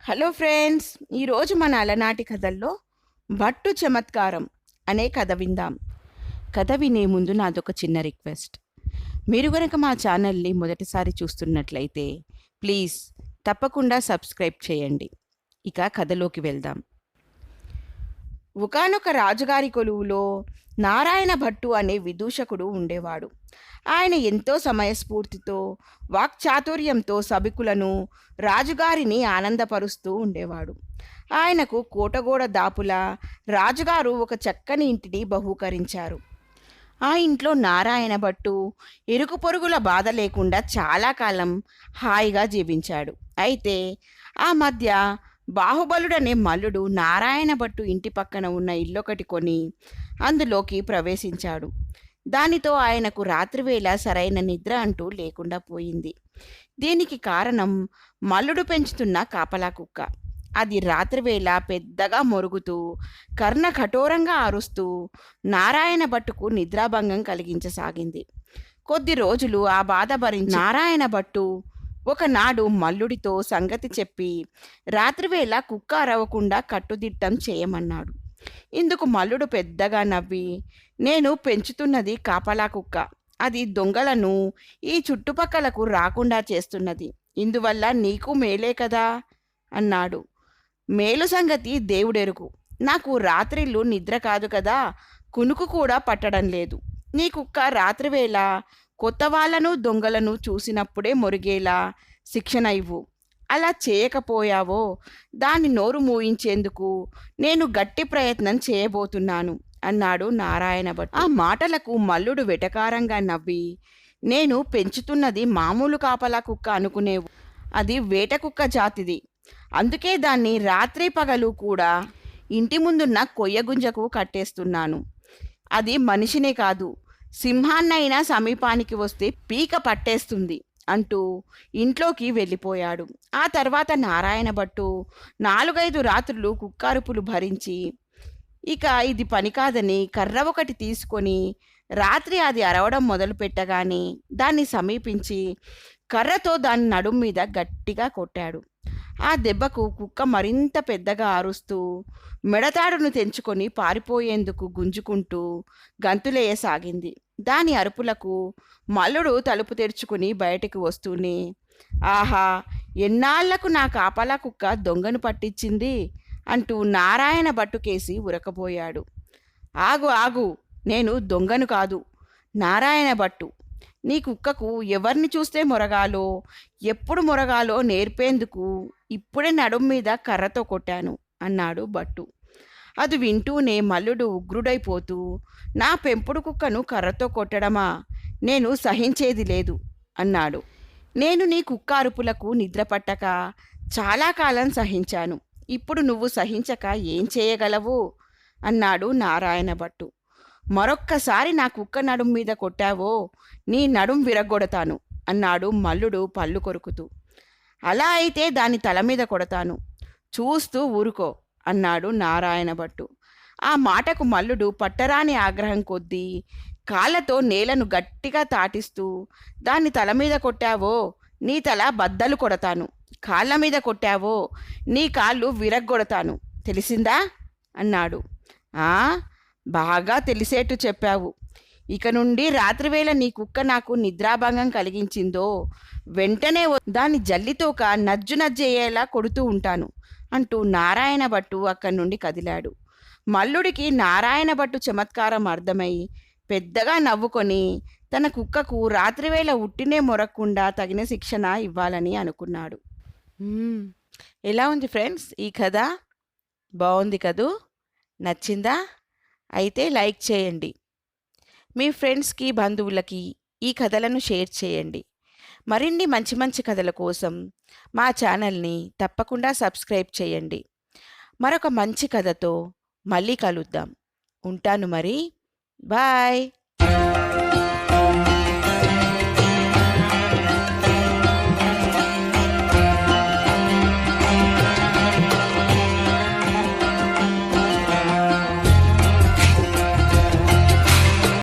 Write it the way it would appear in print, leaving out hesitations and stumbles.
Hello friends, ఈరోజు మన అలనాటి కథల్లో భట్టు చమత్కారం అనే కథ విందాం. కథ వినే ముందు నాదొక చిన్న రిక్వెస్ట్. మీరు గనక మా ఛానల్ని మొదటిసారి చూస్తున్నట్లయితే ప్లీజ్ తప్పకుండా సబ్స్క్రైబ్ చేయండి. ఇక కథలోకి వెళ్దాం. ఒకానొక రాజుగారి కొలువులో నారాయణ భట్టు అనే విదూషకుడు ఉండేవాడు. ఆయన ఎంతో సమయస్ఫూర్తితో వాక్చాతుర్యంతో సభికులను రాజుగారిని ఆనందపరుస్తూ ఉండేవాడు. ఆయనకు కోటగోడ దాపులా రాజుగారు ఒక చక్కని ఇంటిని బహూకరించారు. ఆ ఇంట్లో నారాయణ భట్టు ఇరుకు పొరుగుల బాధ లేకుండా చాలా కాలం హాయిగా జీవించాడు. అయితే ఆ మధ్య బాహుబలుడనే మల్లుడు నారాయణ భట్టు ఇంటి పక్కన ఉన్న ఇల్లొకటి కొని అందులోకి ప్రవేశించాడు. దానితో ఆయనకు రాత్రివేళ సరైన నిద్ర అంటూ లేకుండా పోయింది. దీనికి కారణం మల్లుడు పెంచుతున్న కాపలా కుక్క. అది రాత్రివేళ పెద్దగా మొరుగుతూ కర్ణ కఠోరంగా అరుస్తూ నారాయణ భట్టుకు నిద్రాభంగం కలిగించసాగింది. కొద్ది రోజులు ఆ బాధ భరించి నారాయణ భట్టు ఒకనాడు మల్లుడితో సంగతి చెప్పి రాత్రివేళ కుక్క అరవకుండా కట్టుదిట్టం చేయమన్నాడు. ఇందుకు మల్లుడు పెద్దగా నవ్వి, నేను పెంచుతున్నది కాపలా కుక్క. అది దొంగలను ఈ చుట్టుపక్కలకు రాకుండా చేస్తున్నది. ఇందువల్ల నీకు మేలే కదా అన్నాడు. మేలు సంగతి దేవుడెరుగు. నాకు రాత్రిళ్ళు నిద్ర కాదు కదా, కునుకు కూడా పట్టడం లేదు. నీ కుక్క రాత్రివేళ కొత్త వాళ్ళను దొంగలను చూసినప్పుడే మొరిగేలా శిక్షణ ఇవ్వు. అలా చేయకపోయావో దాని నోరు మూయించేందుకు నేను గట్టి ప్రయత్నం చేయబోతున్నాను అన్నాడు నారాయణ భట్టు. ఆ మాటలకు మల్లుడు వెటకారంగా నవ్వి, నేను పెంచుతున్నది మామూలు కాపలా కుక్క అనుకునేవు. అది వేట కుక్క జాతిది. అందుకే దాన్ని రాత్రి పగలు కూడా ఇంటి ముందున్న కొయ్యగుంజకు కట్టేస్తున్నాను. అది మనిషినే కాదు, సింహాన్నైనా సమీపానికి వస్తే పీక పట్టేస్తుంది అంటూ ఇంట్లోకి వెళ్ళిపోయాడు. ఆ తర్వాత నారాయణ భట్టు 4-5 రాత్రులు కుక్కారుపులు భరించి ఇక ఇది పని కాదని కర్ర ఒకటి తీసుకొని రాత్రి అది అరవడం మొదలు పెట్టగానే దాన్ని సమీపించి కర్రతో దాని నడుం మీద గట్టిగా కొట్టాడు. ఆ దెబ్బకు కుక్క మరింత పెద్దగా అరుస్తూ మెడతాడును తెంచుకొని పారిపోయేందుకు గుంజుకుంటూ గంతులేయసాగింది. దాని అరుపులకు మల్లుడు తలుపు తెరుచుకుని బయటికి వస్తూనే, ఆహా, ఎన్నాళ్లకు నా కాపలా కుక్క దొంగను పట్టించింది అంటూ నారాయణ భట్టుకేసి ఉరకబోయాడు. ఆగు ఆగు, నేను దొంగను కాదు, నారాయణ భట్టు. నీ కుక్కకు ఎవరిని చూస్తే మొరగాలో, ఎప్పుడు మొరగాలో నేర్పేందుకు ఇప్పుడే నడుం మీద కర్రతో కొట్టాను అన్నాడు భట్టు. అది వింటూనే మల్లుడు ఉగ్రుడైపోతూ, నా పెంపుడు కుక్కను కర్రతో కొట్టడమా, నేను సహించేది లేదు అన్నాడు. నేను నీ కుక్క అరుపులకు నిద్రపట్టక చాలా కాలం సహించాను. ఇప్పుడు నువ్వు సహించక ఏం చేయగలవు అన్నాడు నారాయణ భట్టు. మరొక్కసారి నా కుక్క నడుం మీద కొట్టావో నీ నడుం విరగొడతాను అన్నాడు మల్లుడు పళ్ళు కొరుకుతూ. అలా అయితే దాని తల మీద కొడతాను, చూస్తూ ఊరుకో అన్నాడు నారాయణ భట్టు. ఆ మాటకు మల్లుడు పట్టరాని ఆగ్రహం కొద్దీ కాళ్ళతో నేలను గట్టిగా తాటిస్తూ, దాన్ని తల మీద కొట్టావో నీ తల బద్దలు కొడతాను, కాళ్ళ మీద కొట్టావో నీ కాళ్ళు విరగ్గొడతాను, తెలిసిందా అన్నాడు. ఆ, బాగా తెలిసేట్టు చెప్పావు. ఇక నుండి రాత్రివేళ నీ కుక్క నాకు నిద్రాభంగం కలిగించిందో వెంటనే దాని జల్లితోక నజ్జు నజ్జేయేలా కొడుతూ ఉంటాను అంటూ నారాయణ భట్టు అక్కడి నుండి కదిలాడు. మల్లుడికి నారాయణ భట్టు చమత్కారం అర్థమై పెద్దగా నవ్వుకొని తన కుక్కకు రాత్రివేళ ఉట్టినే మొరక్కుండా తగిన శిక్షణ ఇవ్వాలని అనుకున్నాడు. ఎలా ఉంది ఫ్రెండ్స్ ఈ కథ? బాగుంది కదూ? నచ్చిందా? అయితే లైక్ చేయండి. మీ ఫ్రెండ్స్కి, బంధువులకి ఈ కథలను షేర్ చేయండి. మరిన్ని మంచి మంచి కథల కోసం మా ఛానల్ని తప్పకుండా సబ్స్క్రైబ్ చేయండి. మరొక మంచి కథతో మళ్ళీ కలుద్దాం. ఉంటాను మరి. బాయ్.